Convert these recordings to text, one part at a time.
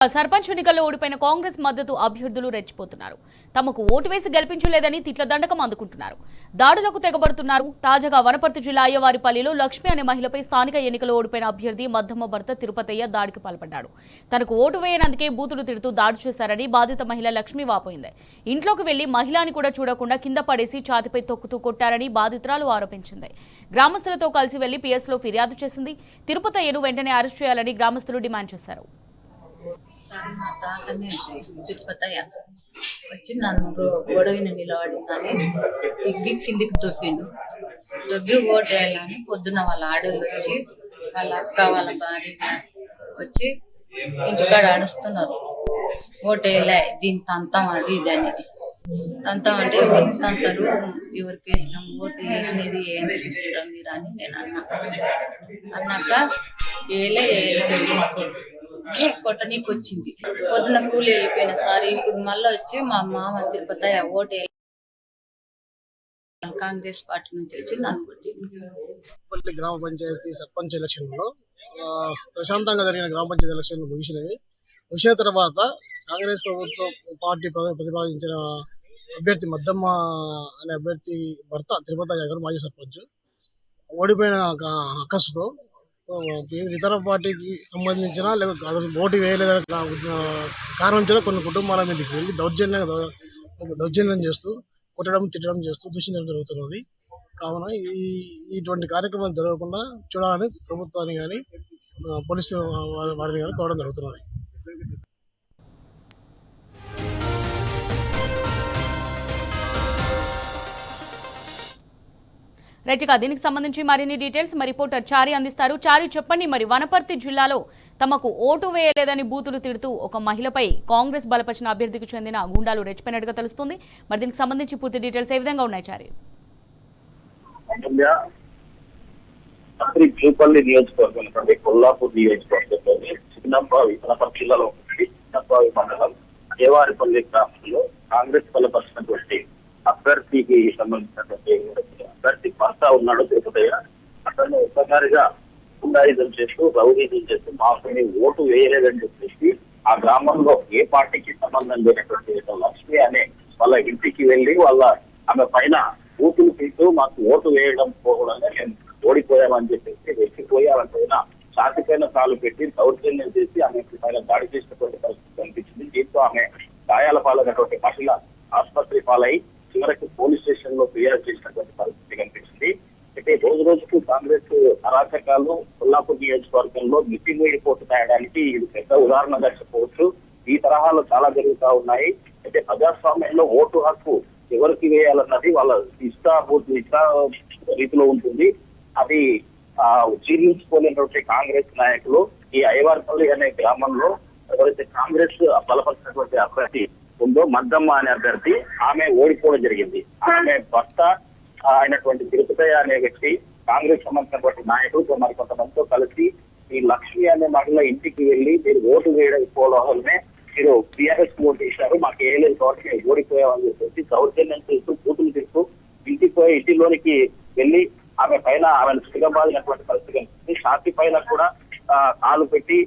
సర్పంచ్ ఎన్నికల్లో ఓడిపోయిన కాంగ్రెస్ మద్దతు అభ్యర్థులు రెచ్చిపోతున్నారు. తమకు ఓటు వేసి గెలిపించలేదని తిట్ల దండకం అందుకుంటున్నారు. దాడులకు తెగబడుతున్నారు. తాజాగా వనపర్తి జిల్లా అయ్యవారిపల్లిలో లక్ష్మి అనే మహిళపై స్థానిక ఎన్నికల్లో ఓడిపోయిన అభ్యర్థి మద్దమ్మ భర్త తిరుపతయ్య దాడికి పాల్పడ్డాడు. తనకు ఓటు వేయనందుకే బూతులు తిడుతూ దాడి చేశారని బాధిత మహిళ లక్ష్మి వాపోయింది. ఇంట్లోకి వెళ్లి మహిళని కూడా చూడకుండా కింద పడేసి ఛాతిపై తొక్కుతూ కొట్టారని బాధితురాలు ఆరోపించింది. గ్రామస్తులతో కలిసి వెళ్లి పిఎస్లో ఫిర్యాదు చేసింది. తిరుపతయ్యను వెంటనే అరెస్ట్ చేయాలని గ్రామస్తులు డిమాండ్ చేశారు. సార్ మా తాతనే తిరుపతయ్య వచ్చి నన్ను గొడవని నిలబడిందని ఎగ్గి కిందికి దొబ్బిండు. దొబ్బి ఓటు వేయాలని పొద్దున్న వాళ్ళ ఆడోళ్ళు వచ్చి వాళ్ళ అక్క వాళ్ళ భార్య వచ్చి ఇంటికాడ అడుస్తున్నారు. ఓటు వేయలే దీని తంతం అది ఇది అని. తంతం అంటే ఎవరికి తంతారు, ఎవరికి వేసినాం, ఓటు వేసినది ఏం చూసుకుంటాం మీరు అని నేను అన్నాక వేయలే కొట్టనీకి వచ్చింది. పొద్దున కూలి వెళ్ళిపోయిన సార్ ఇప్పుడు మళ్ళీ వచ్చి మా మామ తిరుపతయ్య ఓటు కాంగ్రెస్ పార్టీ నుంచి వచ్చి నన్ను కొట్టింది. గ్రామ పంచాయతీ సర్పంచ్ ఎలక్షన్లో ప్రశాంతంగా జరిగిన గ్రామ పంచాయతీ ఎలక్షన్లు ముగిసిన తర్వాత కాంగ్రెస్ ప్రభుత్వం పార్టీ ప్రతిపాదించిన అభ్యర్థి మద్దమ్మ అనే అభ్యర్థి భర్త తిరుపతయ్య గారు మాజీ సర్పంచ్ ఓడిపోయిన అక్కసుతో ఇతర పార్టీకి సంబంధించిన లేకపోతే ఓటు వేయలేదని కారణం చేత కొన్ని కుటుంబాల మీదకి వెళ్ళి దౌర్జన్యం చేస్తూ కొట్టడం తిట్టడం చేస్తూ దూషించడం జరుగుతున్నది. కావున ఇటువంటి కార్యక్రమాలు జరగకుండా చూడాలని ప్రభుత్వాన్ని కానీ పోలీసు వారిని కానీ కోరడం జరుగుతున్నది. రైట్గా దీనికి సంబంధించి మరిన్ని డీటెయిల్స్ మా రిపోర్టర్ చారి అందిస్తారు. చారి చెప్పండి, మరి వనపర్తి జిల్లాలో తమకు ఓటు వేయలేదని బూతులు తిడుతూ ఒక మహిళపై కాంగ్రెస్ బలపరిచిన అభ్యర్థికి చెందిన గుండాలు రెచ్చిపోయినట్టుగా తెలుస్తుంది. మరి దీనికి సంబంధించి పూర్తి డీటెయిల్స్ ఏ విధంగా ఉన్నాయి చారి? జూపల్లి నియోజకవర్గం కొల్లాపూర్ నియోజకవర్గంలోని చిన్నబావి వనపర్తి జిల్లాలో చిన్నబావి మండలం అయ్యవారిపల్లి గ్రామంలో కాంగ్రెస్ బలపరిచినటువంటి అభ్యర్థికి సంబంధించినటువంటి అభ్యర్థి భర్త ఉన్నాడు తిరుపతయ్య. అతను ఒక్కసారిగా గుండాయిజం చేస్తూ రౌడీజం చేస్తూ మాకు ఓటు వేయలేదని చెప్పేసి ఆ గ్రామంలో ఏ పార్టీకి సంబంధం లేనటువంటి లక్ష్మి అనే వాళ్ళ ఇంటికి వెళ్ళి ఆమె పైన బూతులు తీస్తూ మాకు ఓటు వేయడం పోకూడదని మేము ఓడిపోయామని చెప్పేసి రెచ్చిపోయి ఆమె పైన ఛాతి పైన కాలు పెట్టి దౌర్జన్యం చేసి ఆమె పైన దాడి చేసినటువంటి పరిస్థితి కనిపించింది. దీంతో ఆమె గాయాల పాలైనటువంటి మహిళ ఆసుపత్రి పాలై చివరికి పోలీస్ స్టేషన్ లో ఫిర్యాదు చేసినటువంటి పరిస్థితి కనిపించింది. అయితే రోజు రోజుకు కాంగ్రెస్ అరాచకాలు కొల్లాపూర్ నియోజకవర్గంలో మితిమీరిపోటు తేయడానికి ఇది పెద్ద ఉదాహరణగా చెప్పవచ్చు. ఈ తరహాలో చాలా జరుగుతూ ఉన్నాయి. అయితే ప్రజాస్వామ్యంలో ఓటు హక్కు ఎవరికి వేయాలన్నది వాళ్ళ ఇష్ట రీతిలో ఉంటుంది. అది జీర్ణించుకోలేనటువంటి కాంగ్రెస్ నాయకులు ఈ అయ్యవారిపల్లి అనే గ్రామంలో ఎవరైతే కాంగ్రెస్ బలపరిచినటువంటి అభ్యర్థి ఉందో మద్దమ్మ అనే అభ్యర్థి ఆమె ఓడిపోవడం జరిగింది. ఆమె భర్త అయినటువంటి తిరుపతయ్య అనే వ్యక్తి కాంగ్రెస్ సంబంధించినటువంటి నాయకులు మరి కొంతమందితో కలిసి ఈ లక్ష్మి అనే మహిళ ఇంటికి వెళ్ళి మీరు ఓటు వేయకపోవడం వల్లనే మీరు టీఆర్ఎస్ ఓటు వేశారు, మాకు వేయలేదు కాబట్టి ఓడిపోయామని చెప్పేసి దౌర్జన్యం చేస్తూ బూతులు తీస్తూ ఇంటిలోనికి వెళ్ళి ఆమె పైన ఆమెను సిగబాదినటువంటి పరిస్థితి కనిపిస్తుంది. షాతి పైన కూడా కాలు పెట్టి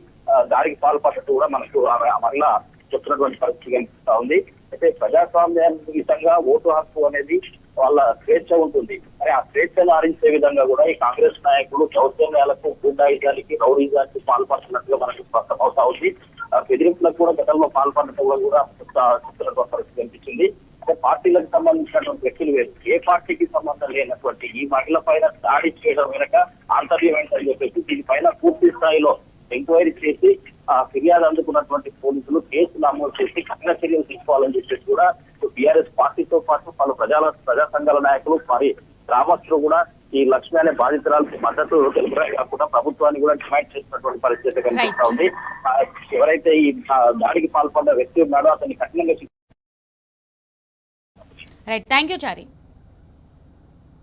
దాడికి పాల్పడ్డట్టు కూడా మనకు ఆమె మహిళ చెప్తున్నటువంటి పరిస్థితి కనిపిస్తా ఉంది. అయితే ప్రజాస్వామ్యంగా ఓటు హక్కు అనేది వాళ్ళ స్వేచ్ఛ ఉంటుంది. మరి ఆ స్వేచ్ఛను హరించే విధంగా కూడా ఈ కాంగ్రెస్ నాయకులు దౌర్జన్యాలకు గుండాయిజానికి రౌడీజానికి పాల్పడుతున్నట్టుగా మనకు స్పష్టమవుతా ఉంది. బెదిరింపులకు కూడా గతంలో పాల్పడటంలో కూడా చెప్తున్నటువంటి పరిస్థితి కనిపించింది. అంటే పార్టీలకు సంబంధించినటువంటి వ్యక్తులు వేరు, ఏ పార్టీకి సంబంధం లేనటువంటి ఈ మహిళ పైన దాడి చేయడం వెనక ఆంతర్యం ఏంటని చెప్పేసి దీనిపైన పూర్తి స్థాయిలో ఎంక్వైరీ చేసి ఫిర్యాదు అందుకున్నటువంటి పోలీసులు కేసు నమోదు చేసి కఠిన చర్యలు తీసుకోవాలని చెప్పేసి కూడా టీఆర్ఎస్ పార్టీతో పాటు పలు ప్రజా సంఘాల నాయకులు మరి గ్రామస్తులు కూడా ఈ లక్ష్మి అనే బాధితురాలకు మద్దతు తెలుపడమే కాకుండా ప్రభుత్వాన్ని కూడా డిమాండ్ చేసినటువంటి పరిస్థితి కనిపిస్తా ఉంది. ఎవరైతే ఈ దాడికి పాల్పడ్డ వ్యక్తి ఉన్నాడో అతన్ని కఠినంగా థ్యాంక్ యూ చారి.